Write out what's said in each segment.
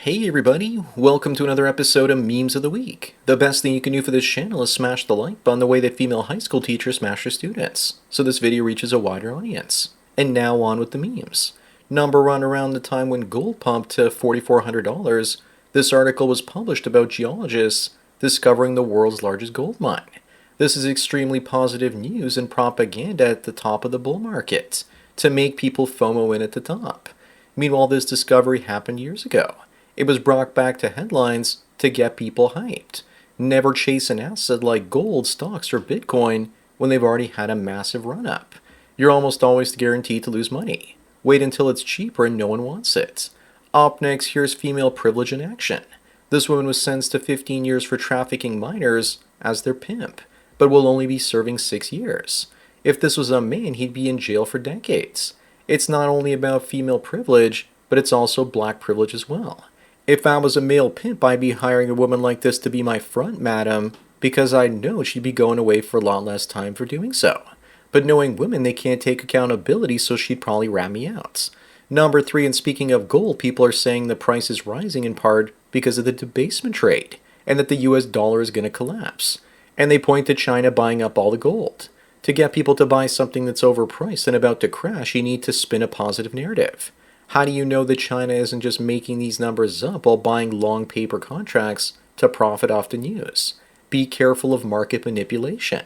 Hey everybody, welcome to another episode of Memes of the Week. The best thing you can do for this channel is smash the like button the way that female high school teachers smash their students, so this video reaches a wider audience. And now on with the memes. Number one, around the time when gold pumped to $4,400, this article was published about geologists discovering the world's largest gold mine. This is extremely positive news and propaganda at the top of the bull market, to make people FOMO in at the top. Meanwhile, this discovery happened years ago. It was brought back to headlines to get people hyped. Never chase an asset like gold, stocks, or Bitcoin when they've already had a massive run-up. You're almost always guaranteed to lose money. Wait until it's cheaper and no one wants it. Up next, here's female privilege in action. This woman was sentenced to 15 years for trafficking minors as their pimp, but will only be serving 6 years. If this was a man, he'd be in jail for decades. It's not only about female privilege, but it's also black privilege as well. If I was a male pimp, I'd be hiring a woman like this to be my front madam, because I know she'd be going away for a lot less time for doing so. But knowing women, they can't take accountability, so she'd probably rat me out. Number three, and speaking of gold, people are saying the price is rising in part because of the debasement trade, and that the US dollar is going to collapse. And they point to China buying up all the gold. To get people to buy something that's overpriced and about to crash, you need to spin a positive narrative. How do you know that China isn't just making these numbers up while buying long paper contracts to profit off the news? Be careful of market manipulation.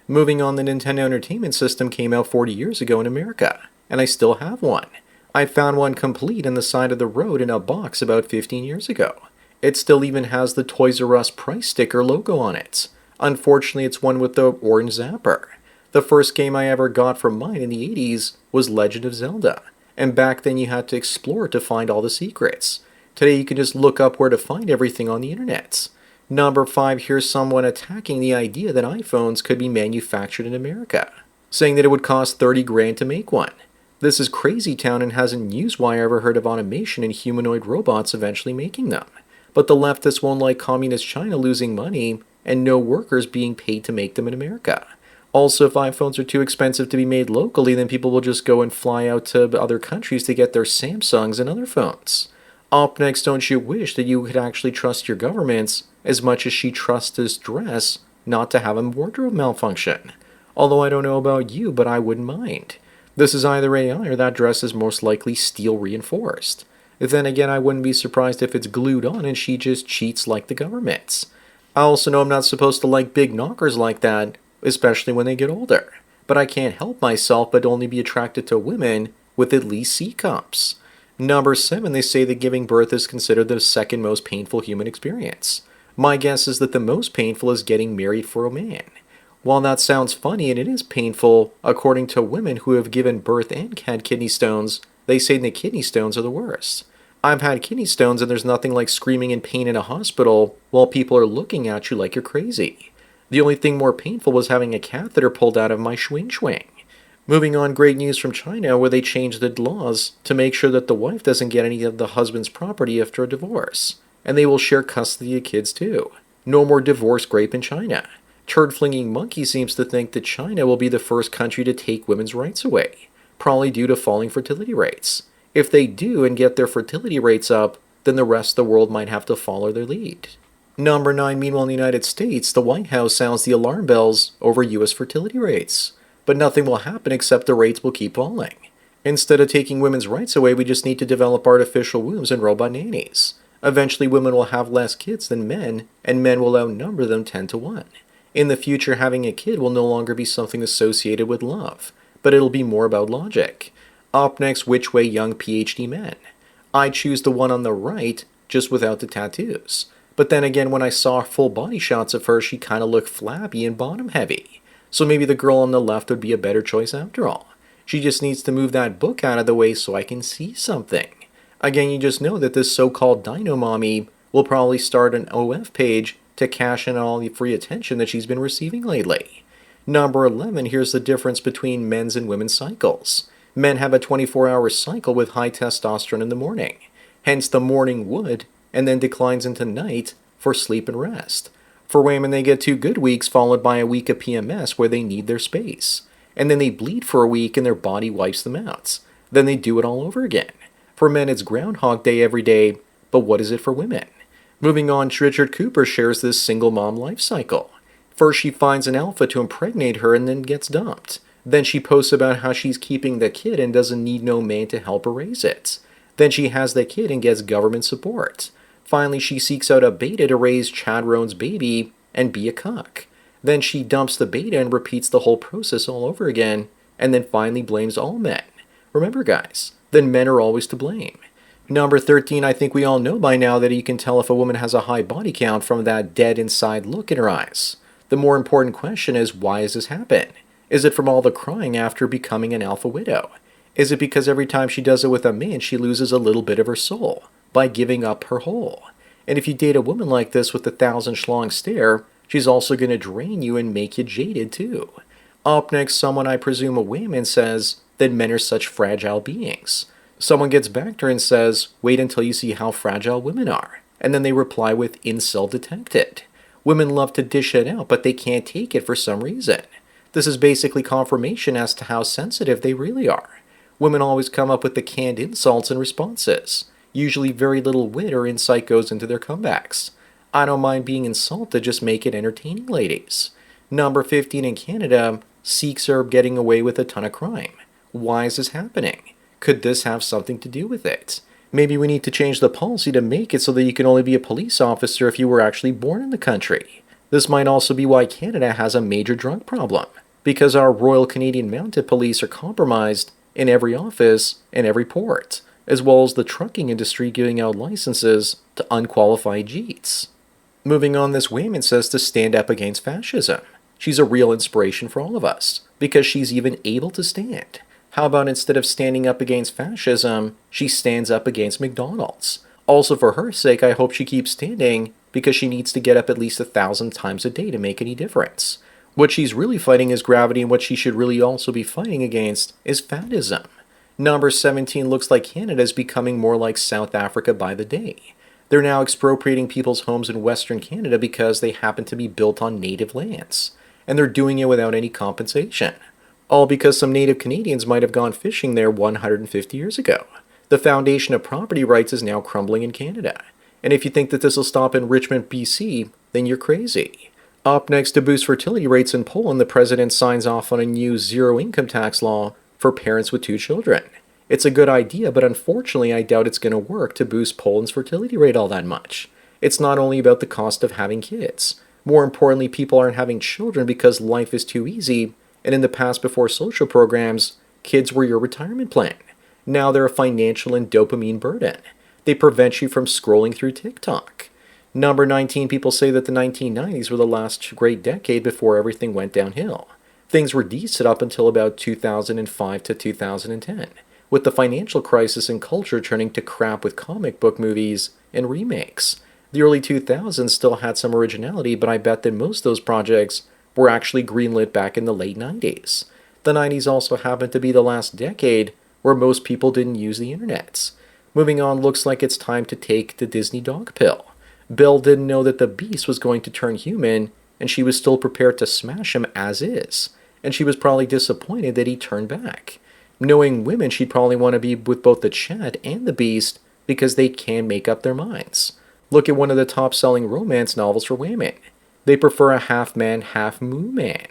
Moving on, the Nintendo Entertainment System came out 40 years ago in America, and I still have one. I found one complete on the side of the road in a box about 15 years ago. It still even has the Toys R Us price sticker logo on it. Unfortunately, it's one with the orange zapper. The first game I ever got from mine in the 80s was Legend of Zelda. And back then you had to explore to find all the secrets. Today you can just look up where to find everything on the internet. Number five, here's someone attacking the idea that iPhones could be manufactured in America, saying that it would cost 30 grand to make one. This is crazy town and hasn't Newswire ever heard of automation and humanoid robots eventually making them. But the leftists won't like communist China losing money and no workers being paid to make them in America. Also, if iPhones are too expensive to be made locally, then people will just go and fly out to other countries to get their Samsungs and other phones. Up next, don't you wish that you could actually trust your governments as much as she trusts this dress not to have a wardrobe malfunction? Although I don't know about you, but I wouldn't mind. This is either AI or that dress is most likely steel reinforced. Then again, I wouldn't be surprised if it's glued on and she just cheats like the governments. I also know I'm not supposed to like big knockers like that, especially when they get older. But I can't help myself but only be attracted to women with at least C cups. Number seven, they say that giving birth is considered the second most painful human experience. My guess is that the most painful is getting married for a man. While that sounds funny and it is painful, according to women who have given birth and had kidney stones, they say the kidney stones are the worst. I've had kidney stones and there's nothing like screaming in pain in a hospital while people are looking at you like you're crazy. The only thing more painful was having a catheter pulled out of my swing. Moving on, great news from China where they changed the laws to make sure that the wife doesn't get any of the husband's property after a divorce. And they will share custody of kids too. No more divorce grape in China. Turd-flinging monkey seems to think that China will be the first country to take women's rights away, probably due to falling fertility rates. If they do and get their fertility rates up, then the rest of the world might have to follow their lead. Number nine, meanwhile in the United States, the White House sounds the alarm bells over U.S. fertility rates. But nothing will happen except the rates will keep falling. Instead of taking women's rights away, we just need to develop artificial wombs and robot nannies. Eventually women will have less kids than men, and men will outnumber them 10 to 1. In the future, having a kid will no longer be something associated with love, but it'll be more about logic. Up next, which way young PhD men? I choose the one on the right, just without the tattoos. But then again, when I saw full body shots of her, she kind of looked flabby and bottom heavy. So maybe the girl on the left would be a better choice after all. She just needs to move that book out of the way so I can see something. Again, you just know that this so-called Dino Mommy will probably start an OF page to cash in all the free attention that she's been receiving lately. Number 11, here's the difference between men's and women's cycles. Men have a 24-hour cycle with high testosterone in the morning, hence the morning wood, and then declines into night for sleep and rest. For women, they get 2 good weeks followed by a week of PMS where they need their space. And then they bleed for a week and their body wipes them out. Then they do it all over again. For men, it's Groundhog Day every day, but what is it for women? Moving on, Richard Cooper shares this single mom life cycle. First, she finds an alpha to impregnate her and then gets dumped. Then she posts about how she's keeping the kid and doesn't need no man to help her raise it. Then she has the kid and gets government support. Finally, she seeks out a beta to raise Chad Roan's baby and be a cuck. Then she dumps the beta and repeats the whole process all over again, and then finally blames all men. Remember, guys, then men are always to blame. Number 13, I think we all know by now that you can tell if a woman has a high body count from that dead inside look in her eyes. The more important question is, why does this happen? Is it from all the crying after becoming an alpha widow? Is it because every time she does it with a man, she loses a little bit of her soul by giving up her whole? And if you date a woman like this with the 1,000 schlong stare, she's also going to drain you and make you jaded too. Up next, someone, I presume a woman, says that men are such fragile beings. Someone gets back to her and says, wait until you see how fragile women are. And then they reply with incel detected. Women love to dish it out, but they can't take it for some reason. This is basically confirmation as to how sensitive they really are. Women always come up with the canned insults and responses. Usually very little wit or insight goes into their comebacks. I don't mind being insulted, just make it entertaining, ladies. Number 15 in Canada, Sikhs are getting away with a ton of crime. Why is this happening? Could this have something to do with it? Maybe we need to change the policy to make it so that you can only be a police officer if you were actually born in the country. This might also be why Canada has a major drug problem, because our Royal Canadian Mounted Police are compromised in every office and every port, as well as the trucking industry giving out licenses to unqualified Jeets. Moving on, this woman says to stand up against fascism. She's a real inspiration for all of us, because she's even able to stand. How about instead of standing up against fascism, she stands up against McDonald's? Also, for her sake, I hope she keeps standing, because she needs to get up at least 1,000 times a day to make any difference. What she's really fighting is gravity, and what she should really also be fighting against is fatism. Number 17, looks like Canada is becoming more like South Africa by the day. They're now expropriating people's homes in Western Canada because they happen to be built on native lands, and they're doing it without any compensation. All because some native Canadians might have gone fishing there 150 years ago. The foundation of property rights is now crumbling in Canada. And if you think that this will stop in Richmond, BC, then you're crazy. Up next, to boost fertility rates in Poland, the president signs off on a new zero income tax law for parents with 2 children. It's a good idea, but unfortunately I doubt it's going to work to boost Poland's fertility rate all that much. It's not only about the cost of having kids. More importantly, people aren't having children because life is too easy, and in the past, before social programs, kids were your retirement plan. Now they're a financial and dopamine burden. They prevent you from scrolling through TikTok. Number 19, people say that the 1990s were the last great decade before everything went downhill. Things were decent up until about 2005 to 2010, with the financial crisis and culture turning to crap with comic book movies and remakes. The early 2000s still had some originality, but I bet that most of those projects were actually greenlit back in the late 90s. The 90s also happened to be the last decade where most people didn't use the internet. Moving on, looks like it's time to take the Disney dog pill. Belle didn't know that the Beast was going to turn human, and she was still prepared to smash him as is. And she was probably disappointed that he turned back. Knowing women, she'd probably want to be with both the Chad and the Beast because they can make up their minds. Look at one of the top-selling romance novels for women. They prefer a half-man, half-moo man.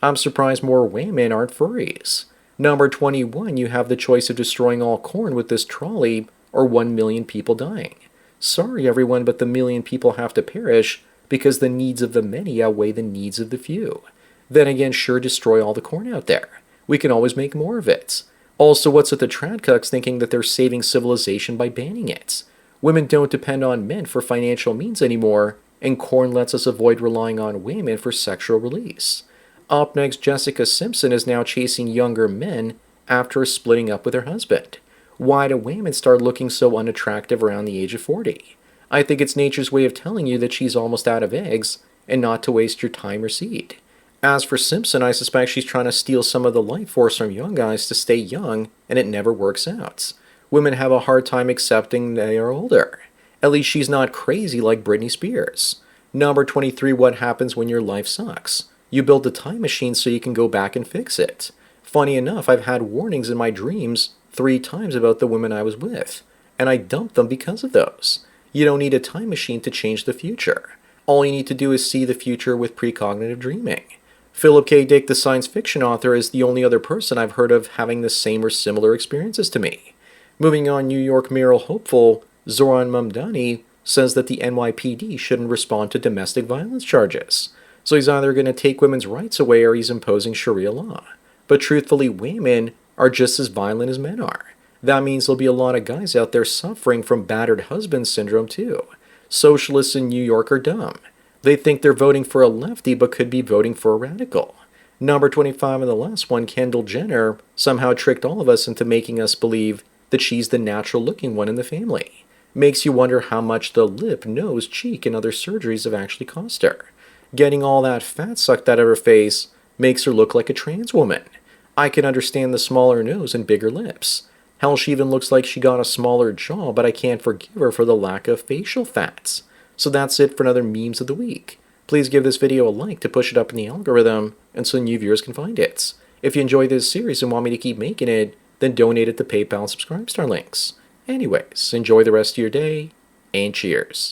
I'm surprised more women aren't furries. Number 21, you have the choice of destroying all corn with this trolley or 1 million people dying. Sorry everyone, but the million people have to perish because the needs of the many outweigh the needs of the few. Then again, sure, destroy all the corn out there. We can always make more of it. Also, what's with the tradcucks thinking that they're saving civilization by banning it? Women don't depend on men for financial means anymore, and corn lets us avoid relying on women for sexual release. Up next, Jessica Simpson is now chasing younger men after splitting up with her husband. Why do women start looking so unattractive around the age of 40? I think it's nature's way of telling you that she's almost out of eggs and not to waste your time or seed. As for Simpson, I suspect she's trying to steal some of the life force from young guys to stay young, and it never works out. Women have a hard time accepting they are older. At least she's not crazy like Britney Spears. Number 23, what happens when your life sucks? You build a time machine so you can go back and fix it. Funny enough, I've had warnings in my dreams 3 times about the women I was with, and I dumped them because of those. You don't need a time machine to change the future. All you need to do is see the future with precognitive dreaming. Philip K. Dick, the science fiction author, is the only other person I've heard of having the same or similar experiences to me. Moving on, New York Mirror hopeful Zoran Mamdani says that the NYPD shouldn't respond to domestic violence charges. So he's either going to take women's rights away or he's imposing Sharia law. But truthfully, women are just as violent as men are. That means there'll be a lot of guys out there suffering from battered husband syndrome too. Socialists in New York are dumb. They think they're voting for a lefty but could be voting for a radical. Number 25 and the last one, Kendall Jenner, somehow tricked all of us into making us believe that she's the natural looking one in the family. Makes you wonder how much the lip, nose, cheek, and other surgeries have actually cost her. Getting all that fat sucked out of her face makes her look like a trans woman. I can understand the smaller nose and bigger lips. Hell, she even looks like she got a smaller jaw, but I can't forgive her for the lack of facial fats. So that's it for another Memes of the Week. Please give this video a like to push it up in the algorithm, and so new viewers can find it. If you enjoy this series and want me to keep making it, then donate it to PayPal and Subscribe Star links. Anyways, enjoy the rest of your day, and cheers.